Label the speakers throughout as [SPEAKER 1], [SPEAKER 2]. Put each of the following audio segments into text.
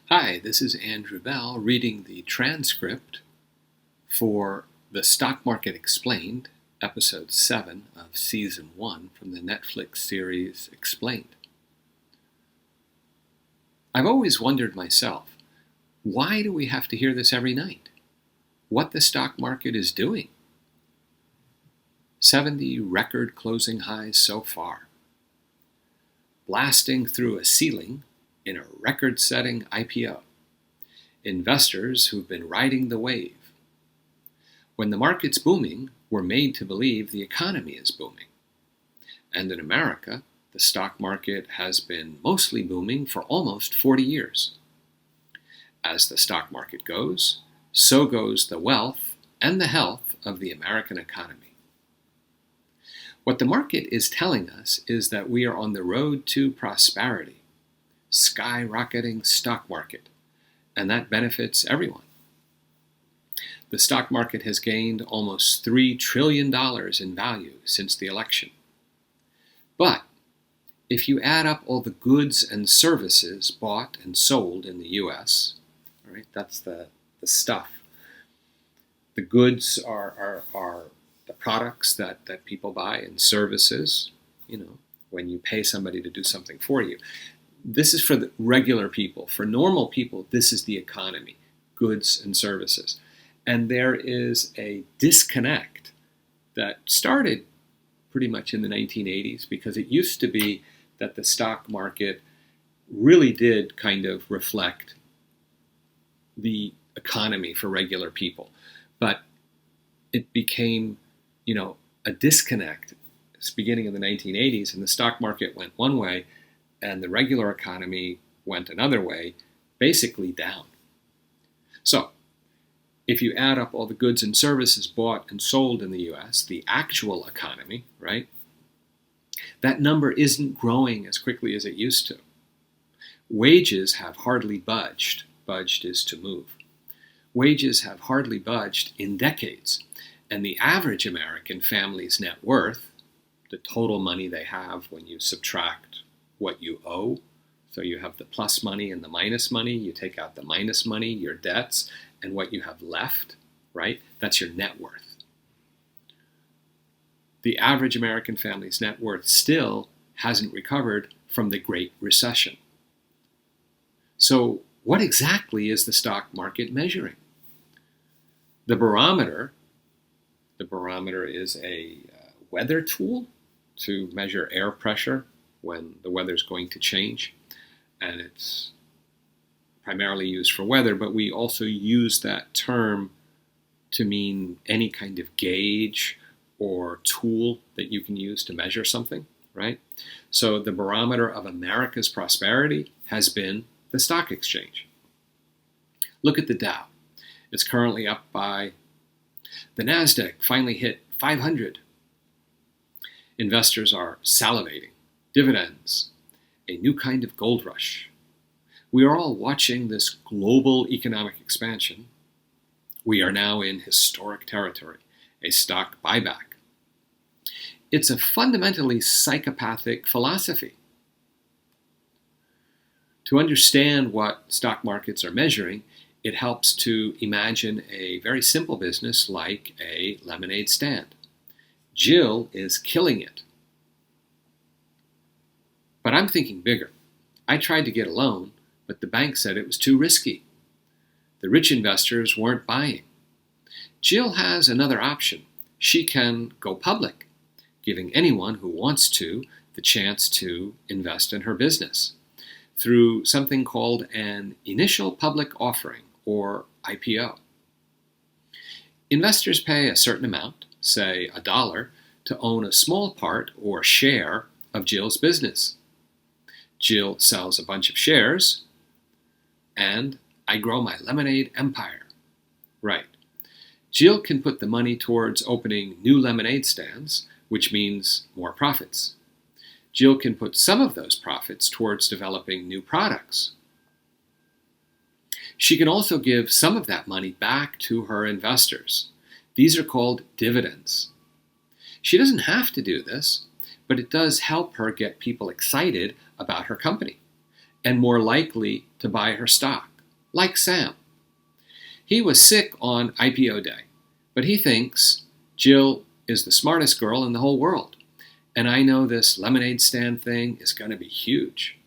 [SPEAKER 1] Hi, this is Andrew Bell reading the transcript for The Stock Market Explained, Episode 7 of Season 1 from the Netflix series Explained. I've always wondered myself, why do we have to hear this every night? What the stock market is doing? 70 record closing highs so far. Blasting through a ceiling in a record-setting IPO. Investors who've been riding the wave. When the market's booming, we're made to believe the economy is booming. And in America, the stock market has been mostly booming for almost 40 years. As the stock market goes, so goes the wealth and the health of the American economy. What the market is telling us is that we are on the road to prosperity. Skyrocketing stock market, and that benefits everyone. The stock market has gained almost $3 trillion in value since the election. But if you add up all the goods and services bought and sold in the U.S., all right, that's the stuff. The goods are the products that people buy, and services, when you pay somebody to do something for you. This is for the regular people. For normal people, this is the economy, goods and services. And there is a disconnect that started pretty much in the 1980s, because it used to be that the stock market really did kind of reflect the economy for regular people. But it became, a disconnect. It's beginning in the 1980s, and the stock market went one way, and the regular economy went another way, basically down. So, if you add up all the goods and services bought and sold in the U.S., the actual economy, right, that number isn't growing as quickly as it used to. Wages have hardly budged. Budged is to move. Wages have hardly budged in decades, and the average American family's net worth, the total money they have when you subtract what you owe. So you have the plus money and the minus money. You take out the minus money, your debts, and what you have left, right? That's your net worth. The average American family's net worth still hasn't recovered from the Great Recession. So what exactly is the stock market measuring? The barometer is a weather tool to measure air pressure when the weather's going to change, and it's primarily used for weather, but we also use that term to mean any kind of gauge or tool that you can use to measure something, right? So the barometer of America's prosperity has been the stock exchange. Look at the Dow. It's currently up by, the NASDAQ finally hit 500. Investors are salivating. Dividends, a new kind of gold rush. We are all watching this global economic expansion. We are now in historic territory, a stock buyback. It's a fundamentally psychopathic philosophy. To understand what stock markets are measuring, it helps to imagine a very simple business like a lemonade stand. Jill is killing it. But I'm thinking bigger. I tried to get a loan, but the bank said it was too risky. The rich investors weren't buying. Jill has another option. She can go public, giving anyone who wants to the chance to invest in her business through something called an initial public offering, or IPO. Investors pay a certain amount, say $1, to own a small part or share of Jill's business. Jill sells a bunch of shares, and I grow my lemonade empire. Right. Jill can put the money towards opening new lemonade stands, which means more profits. Jill can put some of those profits towards developing new products. She can also give some of that money back to her investors. These are called dividends. She doesn't have to do this, but it does help her get people excited about her company and more likely to buy her stock. like Sam. He was sick on IPO day, but he thinks Jill is the smartest girl in the whole world, and I know this lemonade stand thing is going to be huge.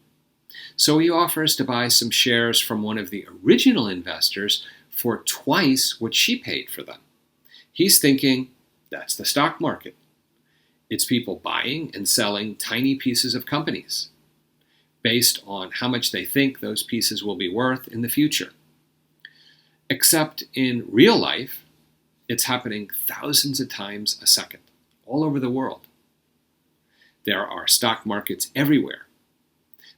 [SPEAKER 1] So he offers to buy some shares from one of the original investors for twice what she paid for them. He's thinking, that's the stock market. It's people buying and selling tiny pieces of companies based on how much they think those pieces will be worth in the future. Except in real life, it's happening thousands of times a second, all over the world. There are stock markets everywhere,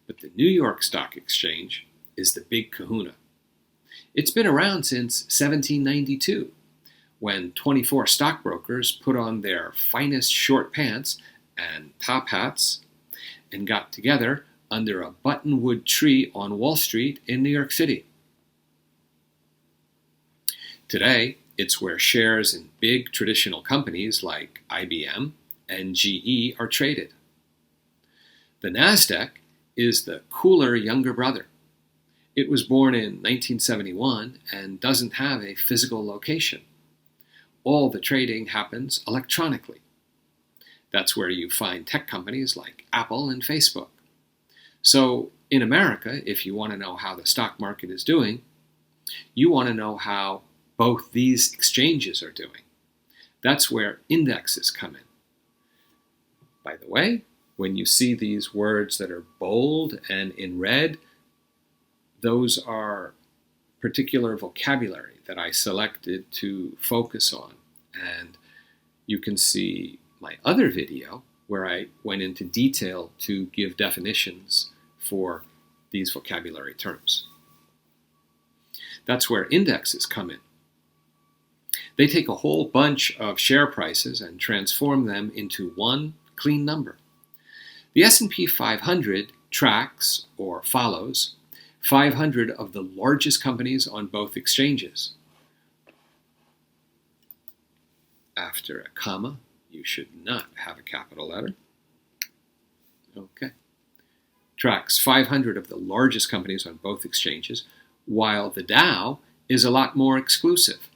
[SPEAKER 1] but the New York Stock Exchange is the big kahuna. It's been around since 1792, when 24 stockbrokers put on their finest short pants and top hats and got together under a buttonwood tree on Wall Street in New York City. Today, it's where shares in big traditional companies like IBM and GE are traded. The NASDAQ is the cooler younger brother. It was born in 1971 and doesn't have a physical location. All the trading happens electronically. That's where you find tech companies like Apple and Facebook. So in America, if you want to know how the stock market is doing, you want to know how both these exchanges are doing. That's where indexes come in. By the way, when you see these words that are bold and in red, those are particular vocabulary that I selected to focus on. And you can see my other video where I went into detail to give definitions for these vocabulary terms. That's where indexes come in. They take a whole bunch of share prices and transform them into one clean number. The S&P 500 tracks or follows 500 of the largest companies on both exchanges. After a comma, you should not have a capital letter. Okay. Tracks 500 of the largest companies on both exchanges, while the Dow is a lot more exclusive.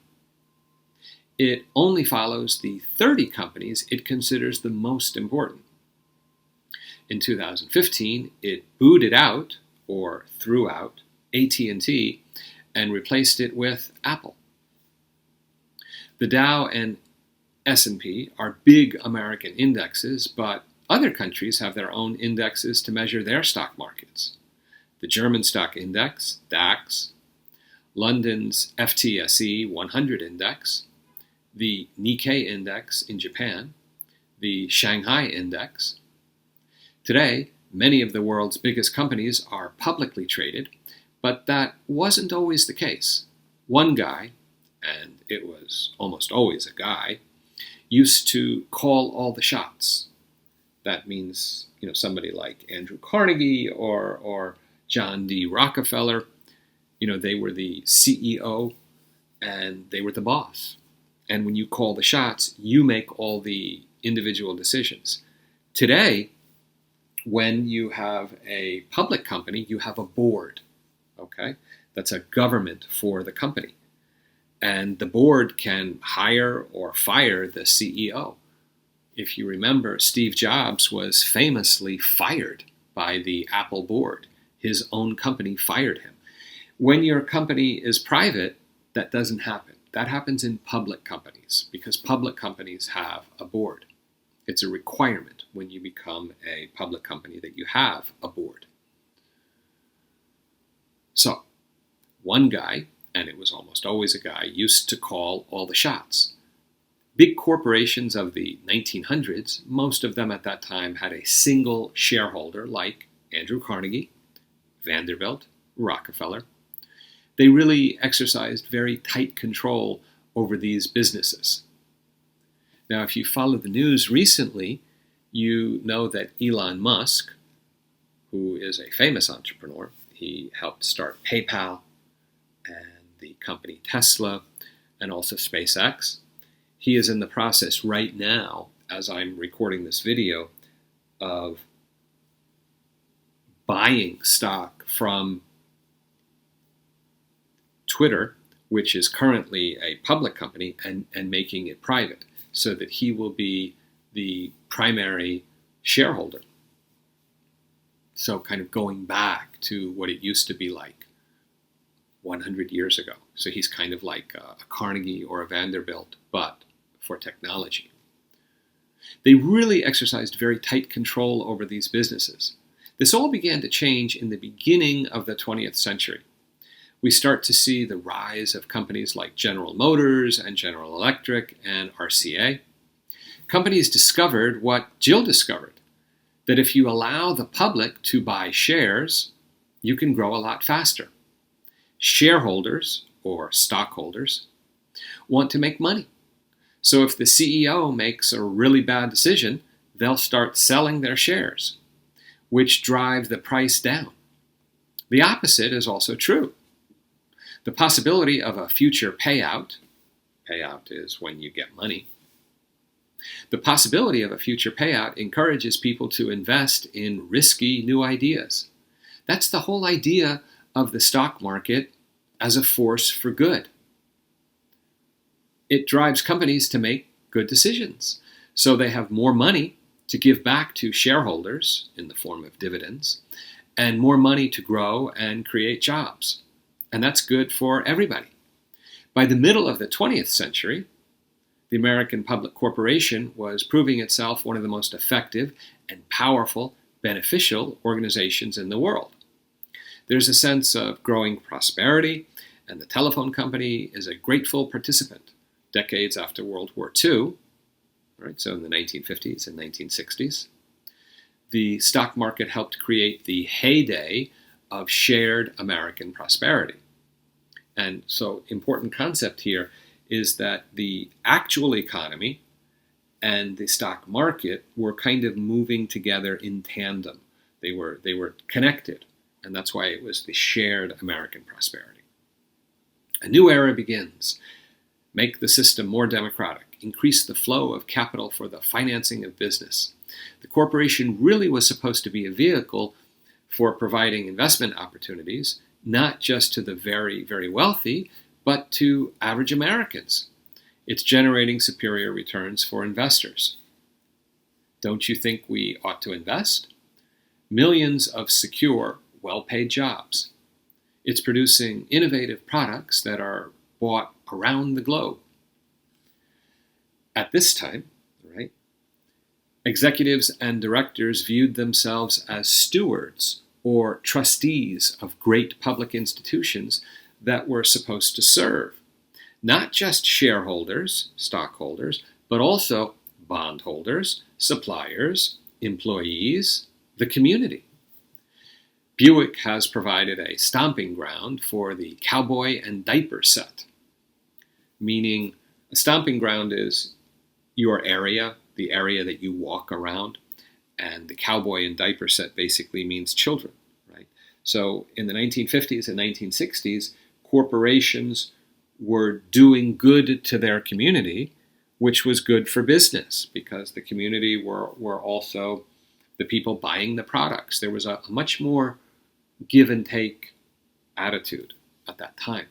[SPEAKER 1] It only follows the 30 companies it considers the most important. In 2015, it booted out, or threw out, AT&T and replaced it with Apple. The Dow and S&P are big American indexes, but other countries have their own indexes to measure their stock markets. The German stock index, DAX, London's FTSE 100 index, the Nikkei index in Japan, the Shanghai index. Today, many of the world's biggest companies are publicly traded, but that wasn't always the case. One guy, and it was almost always a guy, used to call all the shots. That means, somebody like Andrew Carnegie or John D. Rockefeller. They were the CEO and they were the boss. And when you call the shots, you make all the individual decisions. Today, when you have a public company, you have a board, okay? That's a government for the company. And the board can hire or fire the CEO. If you remember, Steve Jobs was famously fired by the Apple board. His own company fired him. When your company is private, that doesn't happen. That happens in public companies because public companies have a board. It's a requirement when you become a public company that you have a board. So, one guy, and it was almost always a guy, used to call all the shots. Big corporations of the 1900s, most of them at that time had a single shareholder like Andrew Carnegie, Vanderbilt, Rockefeller. They really exercised very tight control over these businesses. Now, if you follow the news recently, you know that Elon Musk, who is a famous entrepreneur, he helped start PayPal and the company Tesla and also SpaceX. He is in the process right now, as I'm recording this video, of buying stock from Twitter, which is currently a public company, and making it private so that he will be the primary shareholder. So kind of going back to what it used to be like 100 years ago. So he's kind of like a Carnegie or a Vanderbilt, but for technology. They really exercised very tight control over these businesses. This all began to change in the beginning of the 20th century. We start to see the rise of companies like General Motors and General Electric and RCA. Companies discovered what Jill discovered, that if you allow the public to buy shares, you can grow a lot faster. Shareholders, or stockholders, want to make money. So if the CEO makes a really bad decision, they'll start selling their shares, which drive the price down. The opposite is also true. The possibility of a future payout is when you get money. The possibility of a future payout encourages people to invest in risky new ideas. That's the whole idea of the stock market as a force for good. It drives companies to make good decisions, so they have more money to give back to shareholders in the form of dividends, and more money to grow and create jobs. And that's good for everybody. By the middle of the 20th century, the American Public Corporation was proving itself one of the most effective and powerful, beneficial organizations in the world. There's a sense of growing prosperity, and the telephone company is a grateful participant decades after World War II, right? So in the 1950s and 1960s. The stock market helped create the heyday of shared American prosperity. And so important concept here is that the actual economy and the stock market were kind of moving together in tandem. They were connected, and that's why it was the shared American prosperity. A new era begins. Make the system more democratic. Increase the flow of capital for the financing of business. The corporation really was supposed to be a vehicle for providing investment opportunities, not just to the very, very wealthy, but to average Americans. It's generating superior returns for investors. Don't you think we ought to invest? Millions of secure, well-paid jobs. It's producing innovative products that are bought around the globe. At this time, right, executives and directors viewed themselves as stewards or trustees of great public institutions that were supposed to serve not just shareholders, stockholders, but also bondholders, suppliers, employees, the community. Buick has provided a stomping ground for the cowboy and diaper set, meaning a stomping ground is your area, the area that you walk around, and the cowboy and diaper set basically means children, right? So in the 1950s and 1960s, corporations were doing good to their community, which was good for business because the community were also the people buying the products. There was a much more give and take attitude at that time.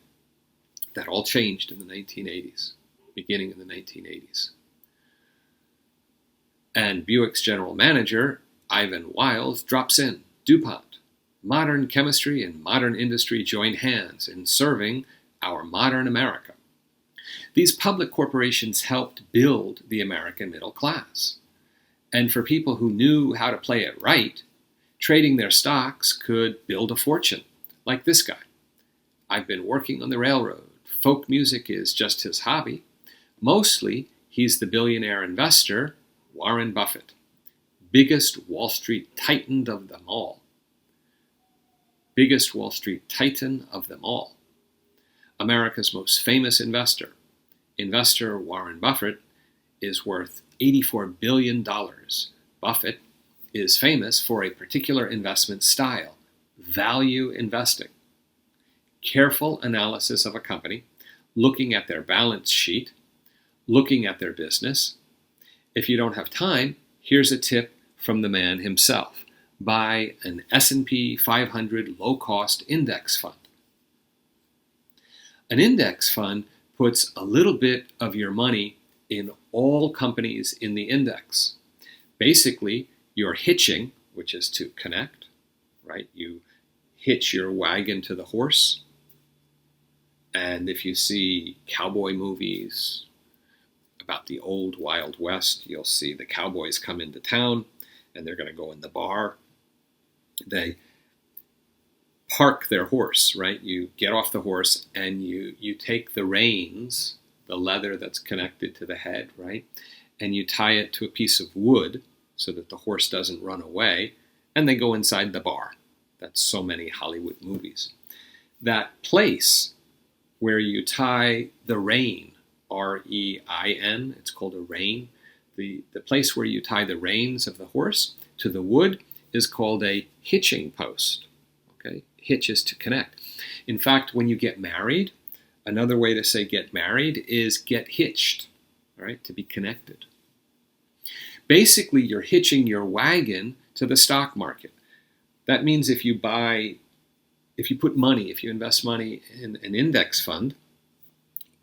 [SPEAKER 1] That all changed in the 1980s, beginning in the 1980s. And Buick's general manager, Ivan Wiles, drops in. DuPont. Modern chemistry and modern industry join hands in serving our modern America. These public corporations helped build the American middle class. And for people who knew how to play it right, trading their stocks could build a fortune, like this guy. I've been working on the railroad. Folk music is just his hobby. Mostly, he's the billionaire investor, Warren Buffett, biggest Wall Street titan of them all. Biggest Wall Street titan of them all. America's most famous investor. Investor Warren Buffett is worth $84 billion. Buffett is famous for a particular investment style, value investing. Careful analysis of a company, looking at their balance sheet, looking at their business. If you don't have time, here's a tip from the man himself. Buy an S&P 500 low-cost index fund. An index fund puts a little bit of your money in all companies in the index. Basically, you're hitching, which is to connect, right? You hitch your wagon to the horse. And if you see cowboy movies about the old Wild West, you'll see the cowboys come into town and they're going to go in the bar. They park their horse, right? You get off the horse and you take the reins, the leather that's connected to the head, right? And you tie it to a piece of wood so that the horse doesn't run away, and they go inside the bar. That's so many Hollywood movies. That place where you tie the rein, R-E-I-N, it's called a rein. The place where you tie the reins of the horse to the wood is called a hitching post. Okay, hitch is to connect. In fact, when you get married, another way to say get married is get hitched, right? To be connected. Basically, you're hitching your wagon to the stock market. That means if you invest money in an index fund,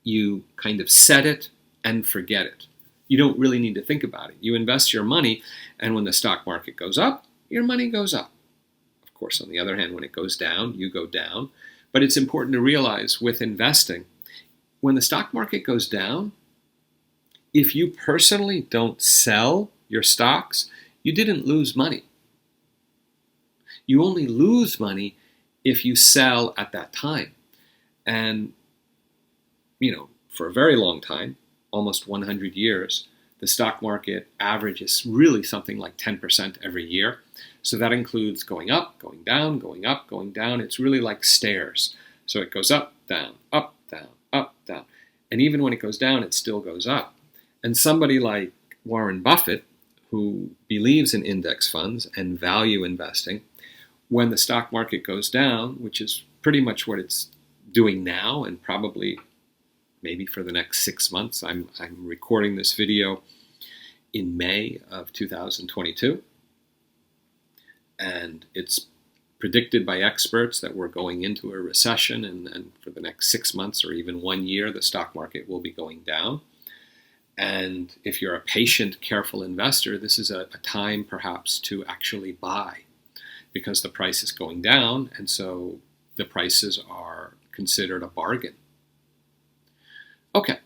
[SPEAKER 1] you kind of set it and forget it. You don't really need to think about it. You invest your money, and when the stock market goes up, your money goes up. Of course, on the other hand, when it goes down, you go down. But it's important to realize with investing, when the stock market goes down, if you personally don't sell your stocks, you didn't lose money. You only lose money if you sell at that time. And, for a very long time, almost 100 years, the stock market averages really something like 10% every year. So that includes going up, going down, going up, going down. It's really like stairs. So it goes up, down, up, down, up, down. And even when it goes down, it still goes up. And somebody like Warren Buffett, who believes in index funds and value investing, when the stock market goes down, which is pretty much what it's doing now and probably maybe for the next 6 months. I'm recording this video in May of 2022. And it's predicted by experts that we're going into a recession, and for the next 6 months or even 1 year, the stock market will be going down. And if you're a patient, careful investor, this is a time perhaps to actually buy, because the price is going down, and so the prices are considered a bargain. Okay,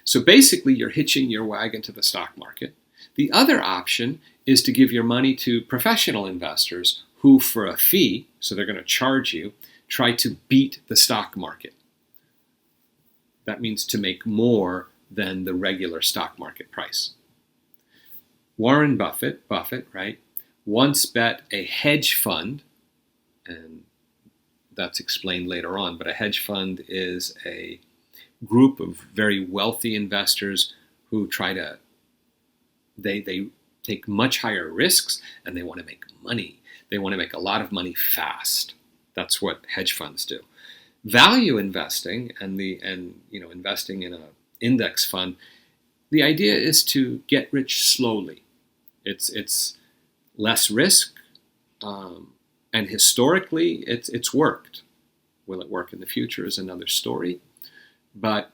[SPEAKER 1] so basically you're hitching your wagon to the stock market. The other option is to give your money to professional investors who, for a fee, so they're going to charge you, try to beat the stock market. That means to make more than the regular stock market price. Warren Buffett, right, once bet a hedge fund, and that's explained later on, but a hedge fund is a group of very wealthy investors who they take much higher risks, and they want to make money. They want to make a lot of money fast. That's what hedge funds do. Value investing and investing in an index fund, the idea is to get rich slowly. It's less risk, and historically it's worked. Will it work in the future is another story. But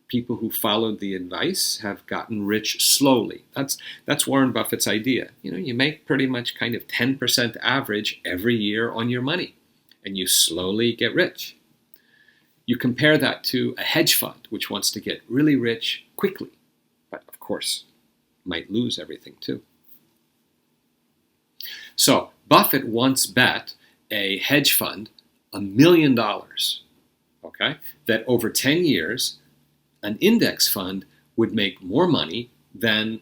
[SPEAKER 1] people who followed the advice have gotten rich slowly. That's Warren Buffett's idea. You make pretty much kind of 10% average every year on your money, and you slowly get rich. You compare that to a hedge fund, which wants to get really rich quickly, but of course might lose everything too. So Buffett once bet a hedge fund $1 million, okay, that over 10 years, an index fund would make more money than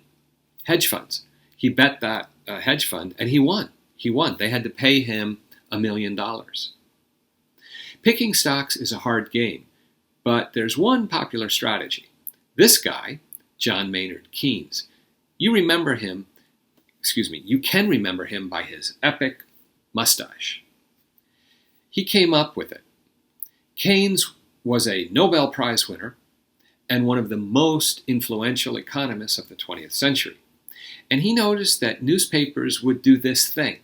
[SPEAKER 1] hedge funds. He bet that hedge fund, and he won. They had to pay him $1 million. Picking stocks is a hard game, but there's one popular strategy. This guy, John Maynard Keynes, you can remember him by his epic mustache. He came up with it. Keynes was a Nobel Prize winner and one of the most influential economists of the 20th century. And he noticed that newspapers would do this thing.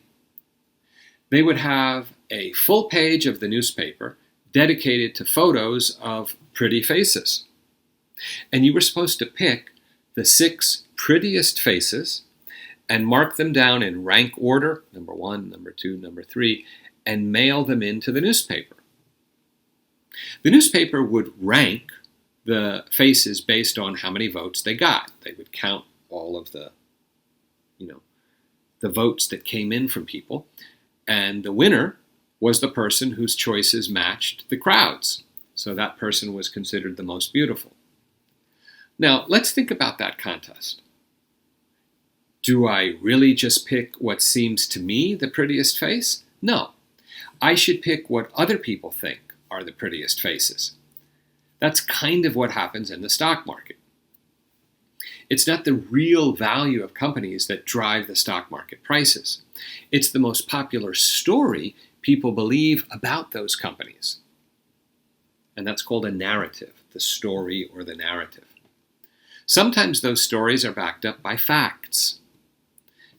[SPEAKER 1] They would have a full page of the newspaper dedicated to photos of pretty faces. And you were supposed to pick the 6 prettiest faces and mark them down in rank order, number 1, number 2, number 3, and mail them into the newspaper. The newspaper would rank the faces based on how many votes they got. They would count all of the votes that came in from people, and the winner was the person whose choices matched the crowd's. So that person was considered the most beautiful. Now, let's think about that contest. Do I really just pick what seems to me the prettiest face? No. I should pick what other people think are the prettiest faces. That's kind of what happens in the stock market. It's not the real value of companies that drive the stock market prices. It's the most popular story people believe about those companies. And that's called a narrative, the story or the narrative. Sometimes those stories are backed up by facts.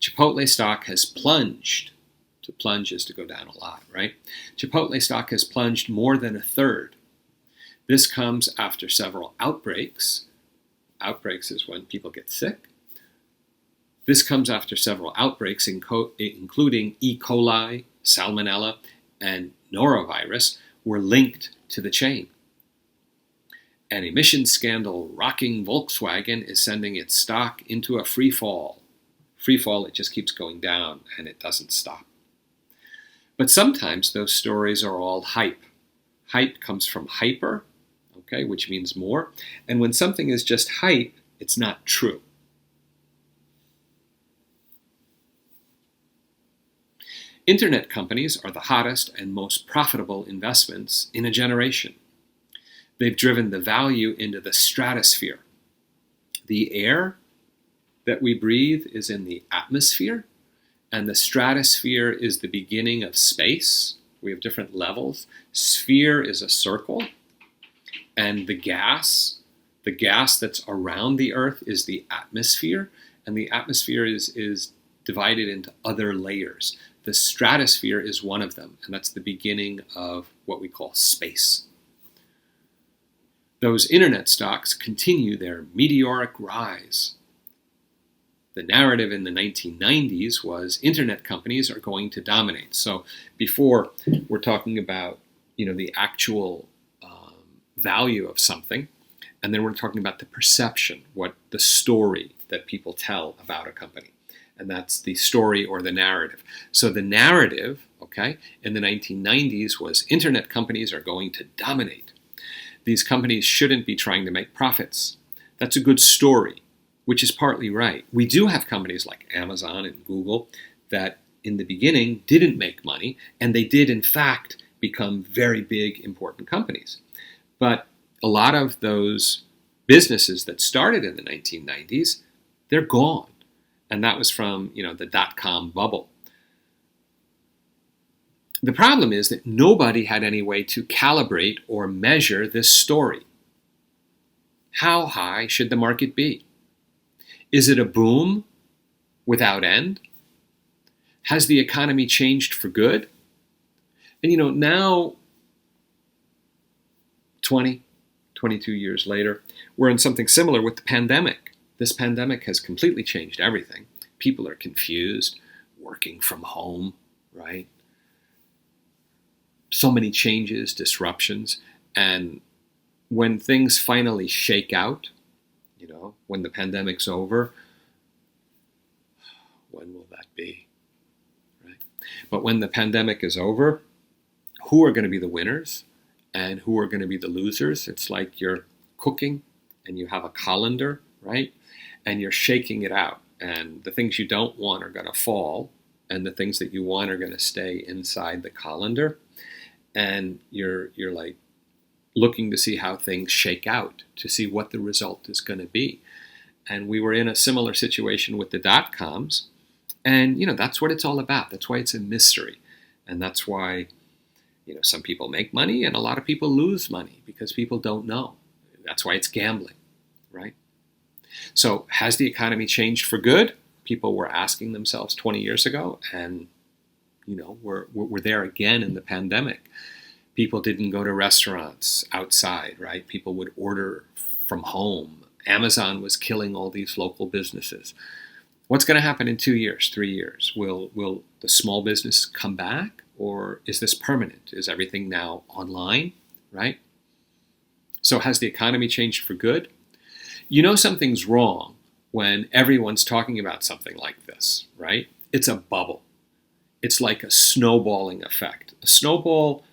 [SPEAKER 1] Chipotle stock has plunged. To plunge is to go down a lot, right? Chipotle stock has plunged more than 1/3. This comes after several outbreaks. Outbreaks is when people get sick. This comes after several outbreaks, including E. coli, salmonella, and norovirus, were linked to the chain. An emissions scandal rocking Volkswagen is sending its stock into a free fall. Free fall, it just keeps going down and it doesn't stop. But sometimes those stories are all hype. Hype comes from hyper, okay, which means more. And when something is just hype, it's not true. Internet companies are the hottest and most profitable investments in a generation. They've driven the value into the stratosphere. The air that we breathe is in the atmosphere, and the stratosphere is the beginning of space. We have different levels. Sphere is a circle, and the gas that's around the Earth is the atmosphere, and the atmosphere is divided into other layers. The stratosphere is one of them, and that's the beginning of what we call space. Those internet stocks continue their meteoric rise. The narrative in the 1990s was internet companies are going to dominate. So before we're talking about the actual value of something, and then we're talking about the perception, what the story that people tell about a company. And that's the story or the narrative. So the narrative, in the 1990s was internet companies are going to dominate. These companies shouldn't be trying to make profits. That's a good story, which is partly right. We do have companies like Amazon and Google that in the beginning didn't make money, and they did in fact become very big, important companies. But a lot of those businesses that started in the 1990s, they're gone. And that was from, the dot-com bubble. The problem is that nobody had any way to calibrate or measure this story. How high should the market be? Is it a boom without end? Has the economy changed for good? And now, 22 years later, we're in something similar with the pandemic. This pandemic has completely changed everything. People are confused, working from home, right? So many changes, disruptions, and when things finally shake out, when the pandemic's over, when will that be, right? But when the pandemic is over, who are going to be the winners and who are going to be the losers? It's like you're cooking and you have a colander, right? And you're shaking it out, and the things you don't want are going to fall, and the things that you want are going to stay inside the colander, and you're like looking to see how things shake out, to see what the result is going to be. And we were in a similar situation with the dot-coms, and that's what it's all about. That's why it's a mystery, and that's why some people make money and a lot of people lose money because people don't know. That's why it's gambling, right? So has the economy changed for good? People were asking themselves 20 years ago, and we're there again in the pandemic. People didn't go to restaurants outside, right? People would order from home. Amazon was killing all these local businesses. What's going to happen in 2 years, 3 years? Will the small business come back, or is this permanent? Is everything now online, right? So has the economy changed for good? You know something's wrong when everyone's talking about something like this, right? It's a bubble. It's like a snowballing effect. A snowball,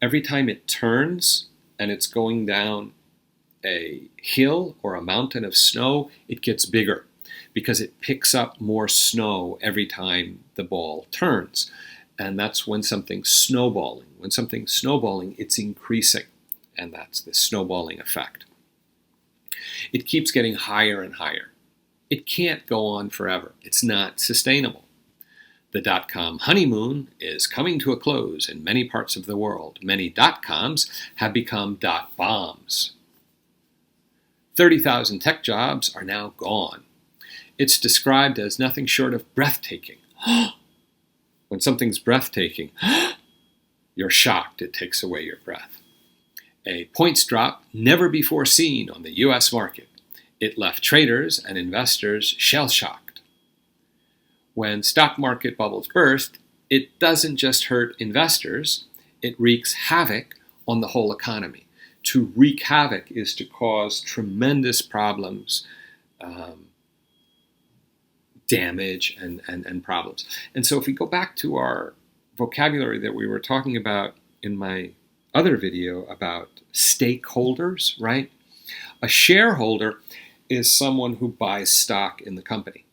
[SPEAKER 1] every time it turns and it's going down a hill or a mountain of snow, it gets bigger because it picks up more snow every time the ball turns. And that's when something's snowballing. When something's snowballing, it's increasing. And that's the snowballing effect. It keeps getting higher and higher. It can't go on forever. It's not sustainable. The dot-com honeymoon is coming to a close in many parts of the world. Many dot-coms have become dot-bombs. 30,000 tech jobs are now gone. It's described as nothing short of breathtaking. When something's breathtaking, you're shocked. It takes away your breath. A points drop never before seen on the U.S. market. It left traders and investors shell-shocked. When stock market bubbles burst, it doesn't just hurt investors, it wreaks havoc on the whole economy. To wreak havoc is to cause tremendous problems, damage, and problems. And so if we go back to our vocabulary that we were talking about in my other video about stakeholders, right? A shareholder is someone who buys stock in the company.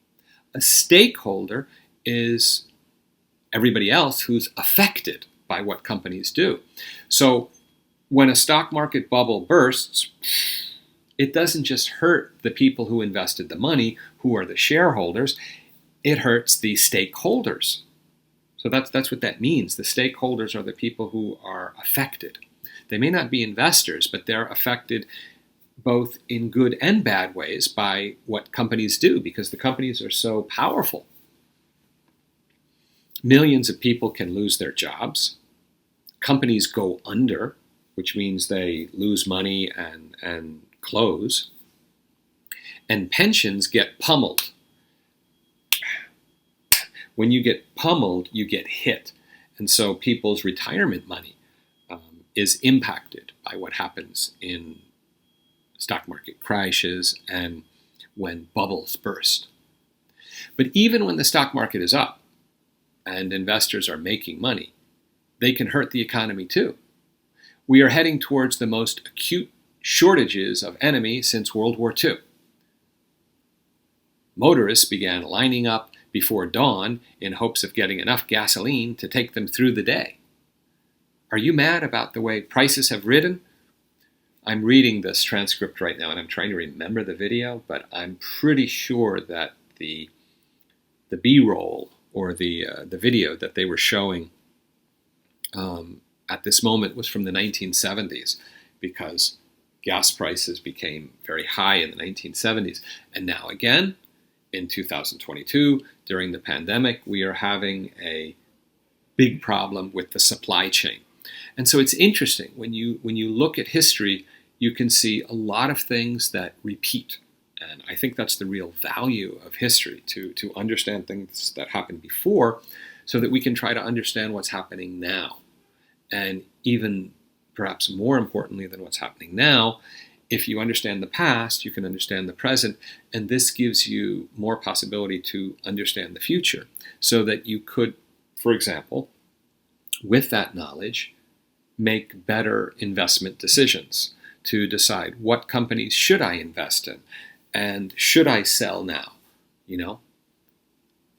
[SPEAKER 1] A stakeholder is everybody else who's affected by what companies do. So when a stock market bubble bursts, it doesn't just hurt the people who invested the money, who are the shareholders, it hurts the stakeholders. So that's what that means. The stakeholders are the people who are affected. They may not be investors, but they're affected both in good and bad ways by what companies do, because the companies are so powerful. Millions of people can lose their jobs. Companies go under, which means they lose money and close. And pensions get pummeled. When you get pummeled, you get hit. And so people's retirement money is impacted by what happens in stock market crashes and when bubbles burst. But even when the stock market is up and investors are making money, they can hurt the economy too. We are heading towards the most acute shortages of enemy since World War II. Motorists began lining up before dawn in hopes of getting enough gasoline to take them through the day. Are you mad about the way prices have risen? I'm reading this transcript right now and I'm trying to remember the video, but I'm pretty sure that the B-roll or the video that they were showing at this moment was from the 1970s, because gas prices became very high in the 1970s. And now again, in 2022, during the pandemic, we are having a big problem with the supply chain. And so it's interesting, when you look at history, you can see a lot of things that repeat. And I think that's the real value of history, to understand things that happened before so that we can try to understand what's happening now. And even perhaps more importantly than what's happening now, if you understand the past, you can understand the present, and this gives you more possibility to understand the future, so that you could, for example, with that knowledge, make better investment decisions to decide what companies should I invest in and should I sell now,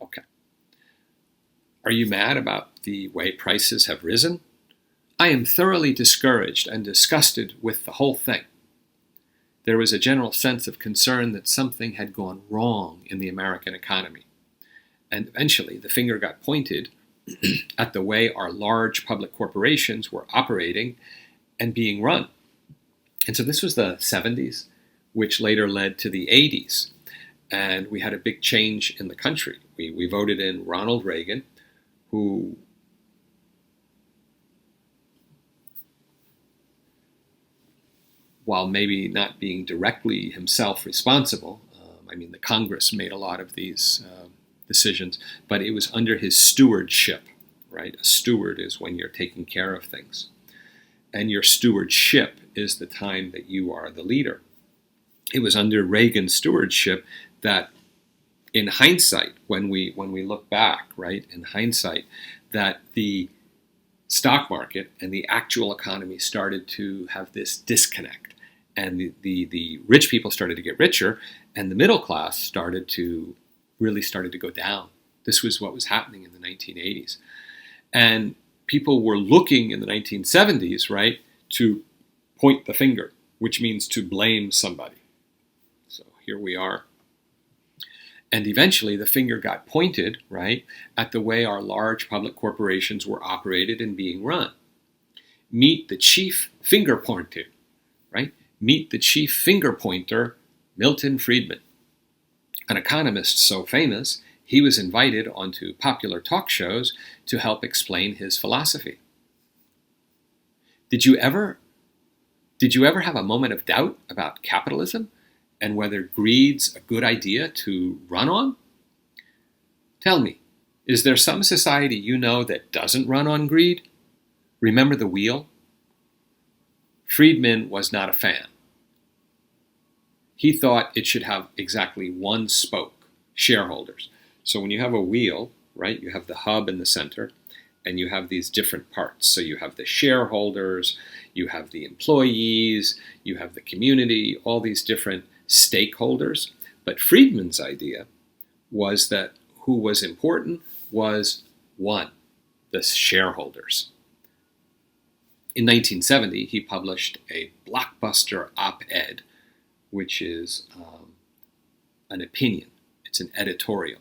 [SPEAKER 1] Okay. Are you mad about the way prices have risen? I am thoroughly discouraged and disgusted with the whole thing. There was a general sense of concern that something had gone wrong in the American economy. And eventually the finger got pointed at the way our large public corporations were operating and being run. And so this was the 70s, which later led to the 80s. And we had a big change in the country. We voted in Ronald Reagan, who while maybe not being directly himself responsible. The Congress made a lot of these decisions, but it was under his stewardship, right? A steward is when you're taking care of things. And your stewardship is the time that you are the leader. It was under Reagan's stewardship that, in hindsight, when we look back, right, in hindsight, that the stock market and the actual economy started to have this disconnect. And the rich people started to get richer, and the middle class started to go down. This was what was happening in the 1980s. And people were looking in the 1970s, right, to point the finger, which means to blame somebody. So here we are. And eventually the finger got pointed, right, at the way our large public corporations were operated and being run. Meet the chief finger pointer, right? Meet the chief finger pointer, Milton Friedman. An economist so famous, he was invited onto popular talk shows to help explain his philosophy. Did you ever have a moment of doubt about capitalism and whether greed's a good idea to run on? Tell me, is there some society you know that doesn't run on greed? Remember the wheel? Friedman was not a fan. He thought it should have exactly one spoke, shareholders. So when you have a wheel, right, you have the hub in the center, and you have these different parts. So you have the shareholders, you have the employees, you have the community, all these different stakeholders. But Friedman's idea was that who was important was one, the shareholders. In 1970, he published a blockbuster op-ed, which is an opinion. It's an editorial.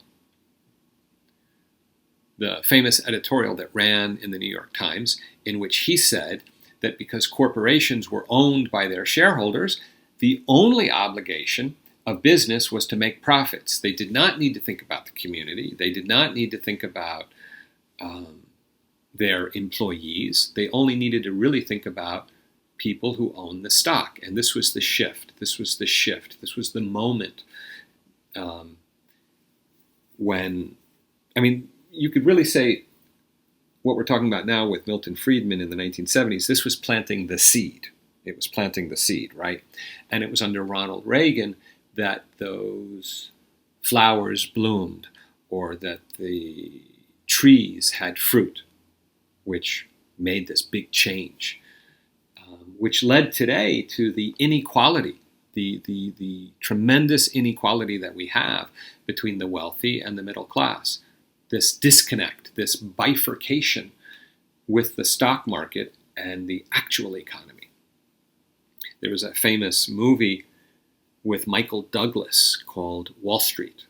[SPEAKER 1] The famous editorial that ran in the New York Times, in which he said that because corporations were owned by their shareholders, the only obligation of business was to make profits. They did not need to think about the community. They did not need to think about their employees. They only needed to really think about people who own the stock. And this was the shift. This was the shift. This was the moment when, you could really say what we're talking about now with Milton Friedman in the 1970s, this was planting the seed. It was planting the seed, right? And it was under Ronald Reagan that those flowers bloomed, or that the trees had fruit, which made this big change, which led today to the inequality, the tremendous inequality that we have between the wealthy and the middle class. This disconnect, this bifurcation with the stock market and the actual economy. There was a famous movie with Michael Douglas called Wall Street,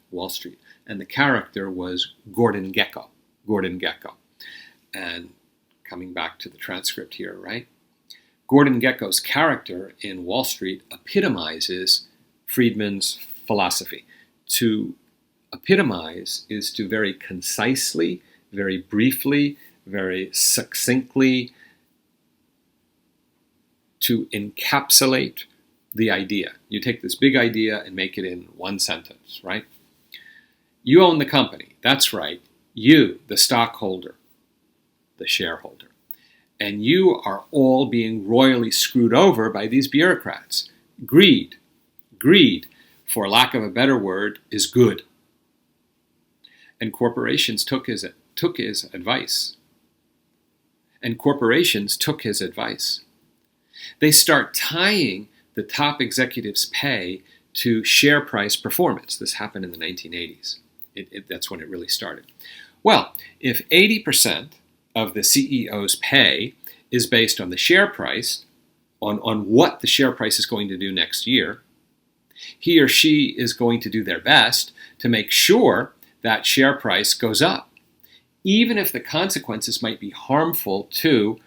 [SPEAKER 1] and the character was Gordon Gekko. And coming back to the transcript here, right? Gordon Gekko's character in Wall Street epitomizes Friedman's philosophy. To epitomize is to very concisely, very briefly, very succinctly, to encapsulate the idea. You take this big idea and make it in one sentence, right? You own the company. That's right. You, the stockholder, the shareholder. And you are all being royally screwed over by these bureaucrats. Greed, for lack of a better word, is good. And corporations took his advice. They start tying the top executives' pay to share price performance. This happened in the 1980s. That's when it really started. Well, if 80% of the CEO's pay is based on the share price, on what the share price is going to do next year, he or she is going to do their best to make sure that share price goes up, even if the consequences might be harmful to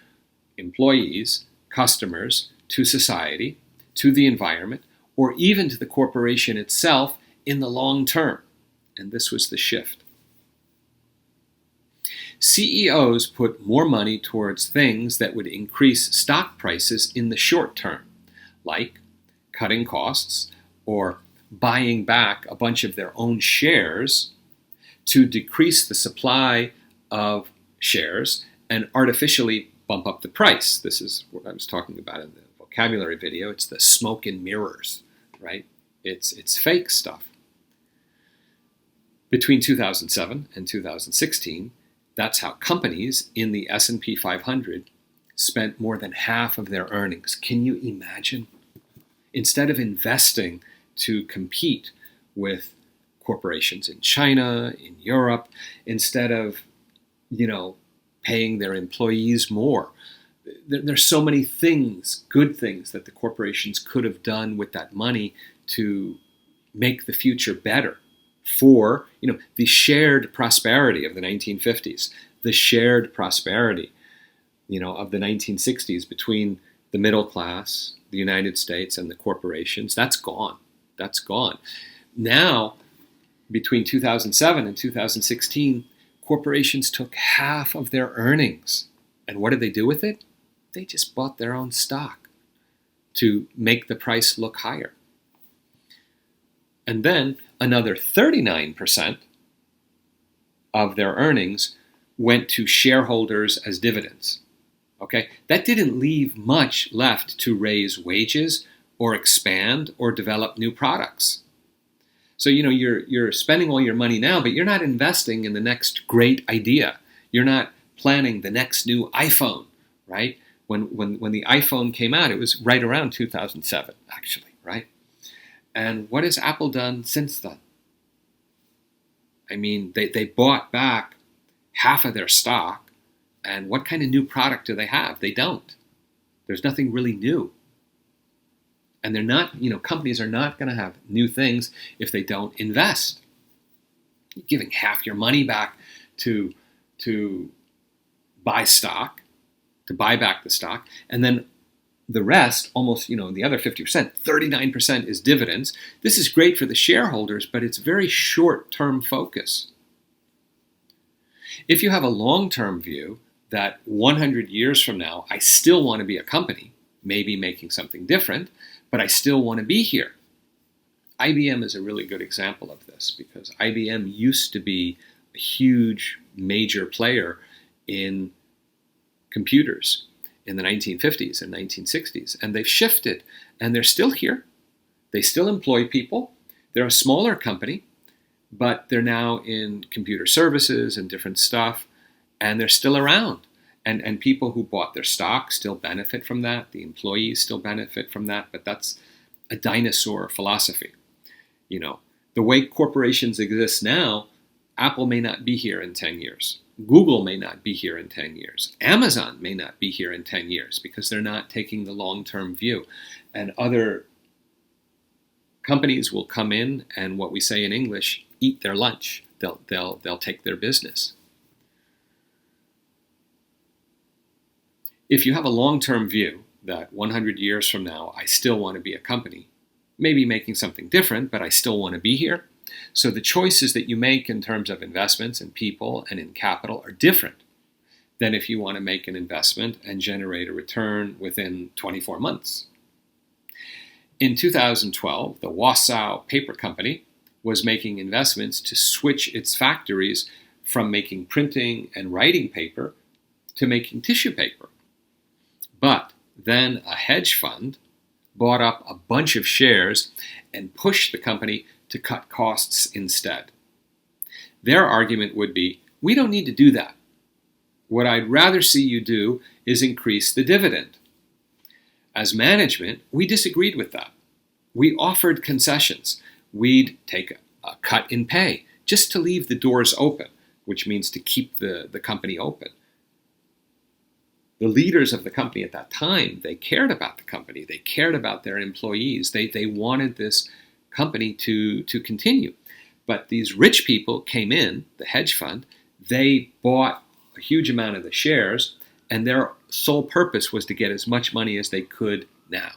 [SPEAKER 1] employees, customers, to society, to the environment, or even to the corporation itself in the long term. And this was the shift. CEOs put more money towards things that would increase stock prices in the short term, like cutting costs or buying back a bunch of their own shares to decrease the supply of shares and artificially bump up the price. This is what I was talking about in the vocabulary video. It's the smoke and mirrors, right? It's fake stuff. Between 2007 and 2016, that's how companies in the S&P 500 spent more than half of their earnings. Can you imagine? Instead of investing to compete with corporations in China, in Europe, instead of, paying their employees more. There's so many things, good things, that the corporations could have done with that money to make the future better for, the shared prosperity of the 1950s, the shared prosperity, of the 1960s between the middle class, the United States, and the corporations. That's gone. That's gone. Now, between 2007 and 2016, corporations took half of their earnings. And what did they do with it? They just bought their own stock to make the price look higher. And then another 39% of their earnings went to shareholders as dividends. Okay? That didn't leave much left to raise wages or expand or develop new products. So, you're spending all your money now, but you're not investing in the next great idea. You're not planning the next new iPhone, right? When the iPhone came out, it was right around 2007, actually, right? And what has Apple done since then? I mean, they bought back half of their stock, and what kind of new product do they have? They don't. There's nothing really new. And they're not, companies are not going to have new things if they don't invest. You're giving half your money back to buy stock, to buy back the stock, and then the rest, almost, the other 50%, 39% is dividends. This is great for the shareholders, but it's very short-term focus. If you have a long-term view that 100 years from now, I still want to be a company, maybe making something different, but I still want to be here. IBM is a really good example of this because IBM used to be a huge, major player in computers in the 1950s and 1960s, and they've shifted, and they're still here. They still employ people. They're a smaller company, but they're now in computer services and different stuff, and they're still around. And people who bought their stock still benefit from that. The employees still benefit from that, but that's a dinosaur philosophy. The way corporations exist now, Apple may not be here in 10 years. Google may not be here in 10 years. Amazon may not be here in 10 years because they're not taking the long-term view. And other companies will come in and, what we say in English, eat their lunch. They'll take their business. If you have a long-term view that 100 years from now, I still want to be a company, maybe making something different, but I still want to be here. So the choices that you make in terms of investments in people and in capital are different than if you want to make an investment and generate a return within 24 months. In 2012, the Wausau Paper Company was making investments to switch its factories from making printing and writing paper to making tissue paper. But then a hedge fund bought up a bunch of shares and pushed the company to cut costs instead. Their argument would be, we don't need to do that. What I'd rather see you do is increase the dividend. As management, we disagreed with that. We offered concessions. We'd take a cut in pay just to leave the doors open, which means to keep the company open. The leaders of the company at that time, they cared about the company. They cared about their employees. They wanted this company to continue. But these rich people came in, the hedge fund, they bought a huge amount of the shares, and their sole purpose was to get as much money as they could now.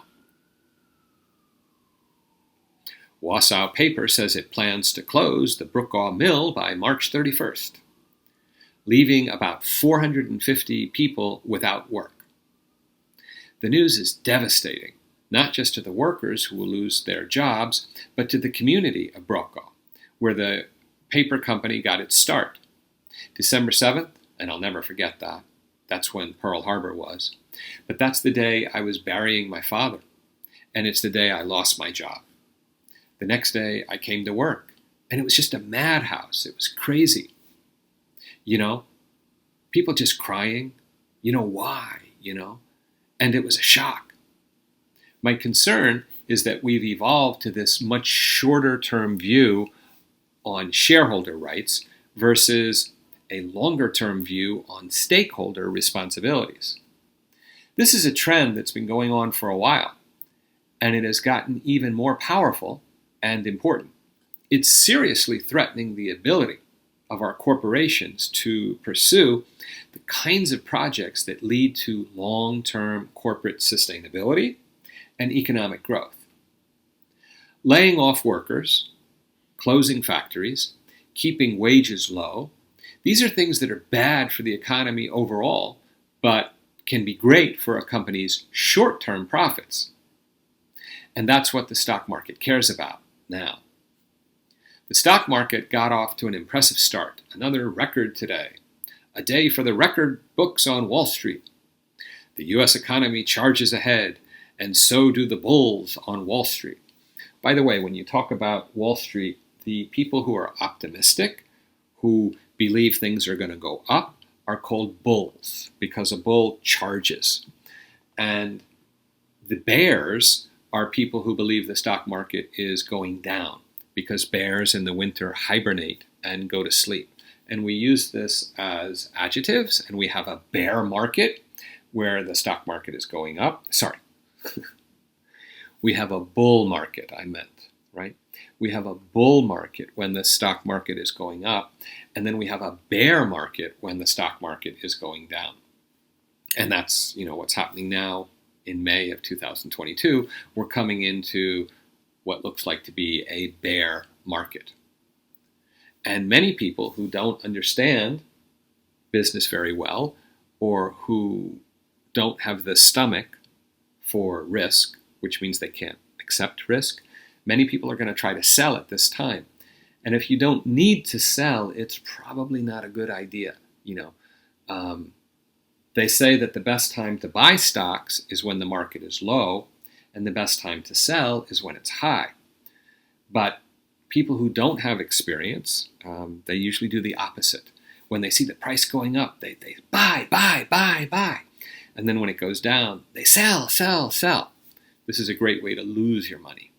[SPEAKER 1] Wausau Paper says it plans to close the Brookhaw Mill by March 31st. Leaving about 450 people without work. The news is devastating not just to the workers who will lose their jobs, but to the community of Brokaw, where the paper company got its start. December 7th, and I'll never forget that. That's when Pearl Harbor was. But that's the day I was burying my father, and it's the day I lost my job. The next day I came to work, and it was just a madhouse. It was crazy. People just crying. Why? And it was a shock. My concern is that we've evolved to this much shorter term view on shareholder rights versus a longer term view on stakeholder responsibilities. This is a trend that's been going on for a while, and it has gotten even more powerful and important. It's seriously threatening the ability of our corporations to pursue the kinds of projects that lead to long-term corporate sustainability and economic growth. Laying off workers, closing factories, keeping wages low, these are things that are bad for the economy overall, but can be great for a company's short-term profits. And that's what the stock market cares about now. The stock market got off to an impressive start. Another record today. A day for the record books on Wall Street. The U.S. economy charges ahead, and so do the bulls on Wall Street. By the way, when you talk about Wall Street, the people who are optimistic, who believe things are going to go up, are called bulls, because a bull charges. And the bears are people who believe the stock market is going down, because bears in the winter hibernate and go to sleep. And we use this as adjectives, and we have a bear market where the stock market is going up. Sorry. We have a bull market, right? We have a bull market when the stock market is going up, and then we have a bear market when the stock market is going down. And that's, what's happening now in May of 2022. We're coming into what looks like to be a bear market. And many people who don't understand business very well, or who don't have the stomach for risk, which means they can't accept risk, many people are going to try to sell at this time. And if you don't need to sell, it's probably not a good idea. They say that the best time to buy stocks is when the market is low, and the best time to sell is when it's high. But people who don't have experience, they usually do the opposite. When they see the price going up, they buy. And then when it goes down, they sell. This is a great way to lose your money.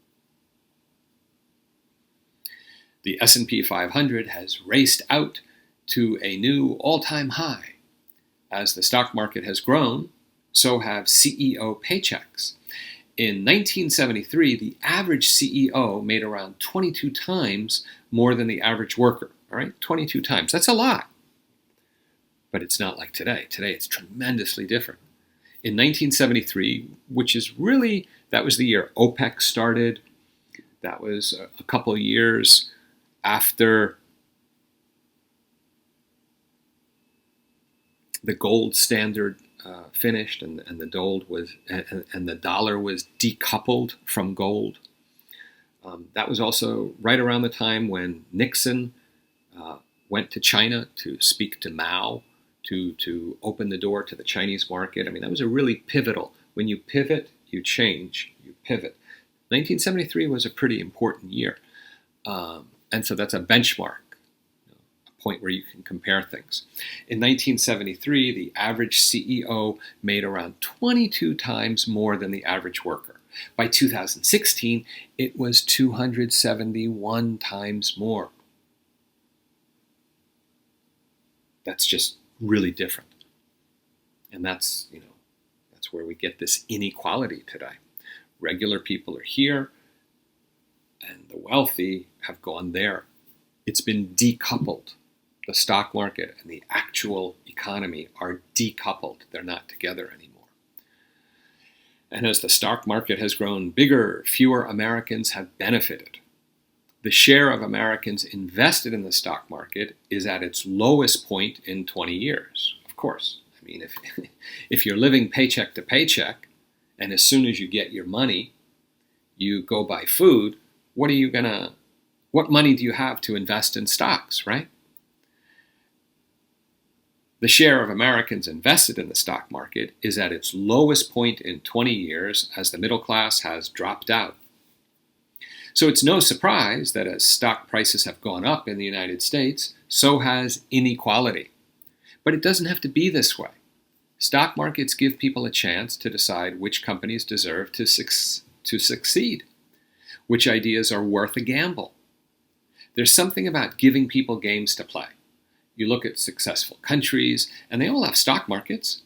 [SPEAKER 1] The S&P 500 has raced out to a new all-time high. As the stock market has grown, so have CEO paychecks. In 1973, the average CEO made around 22 times more than the average worker. All right, 22 times. That's a lot. But it's not like today. Today, it's tremendously different. In 1973, that was the year OPEC started. That was a couple of years after the gold standard finished, and the dollar was decoupled from gold. That was also right around the time when Nixon went to China to speak to Mao to open the door to the Chinese market. That was a really pivotal. When you pivot, you change. You pivot. 1973 was a pretty important year, and so that's a benchmark. Point where you can compare things. In 1973, the average CEO made around 22 times more than the average worker. By 2016, it was 271 times more. That's just really different. And that's where we get this inequality today. Regular people are here, and the wealthy have gone there. It's been decoupled. The stock market and the actual economy are decoupled. They're not together anymore. And as the stock market has grown bigger, fewer Americans have benefited. The share of Americans invested in the stock market is at its lowest point in 20 years. Of course. If you're living paycheck to paycheck and as soon as you get your money, you go buy food, what money do you have to invest in stocks, right? The share of Americans invested in the stock market is at its lowest point in 20 years as the middle class has dropped out. So it's no surprise that as stock prices have gone up in the United States, so has inequality. But it doesn't have to be this way. Stock markets give people a chance to decide which companies deserve to succeed, which ideas are worth a gamble. There's something about giving people games to play. You look at successful countries, and they all have stock markets.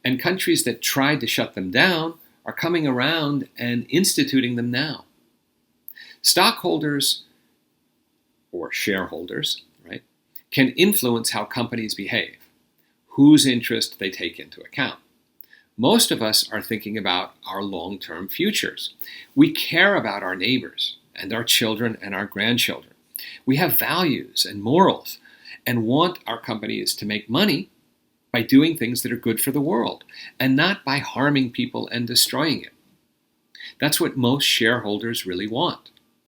[SPEAKER 1] And countries that tried to shut them down are coming around and instituting them now. Stockholders, or shareholders, right, can influence how companies behave, whose interest they take into account. Most of us are thinking about our long-term futures. We care about our neighbors and our children and our grandchildren. We have values and morals and want our companies to make money by doing things that are good for the world and not by harming people and destroying it. That's what most shareholders really want.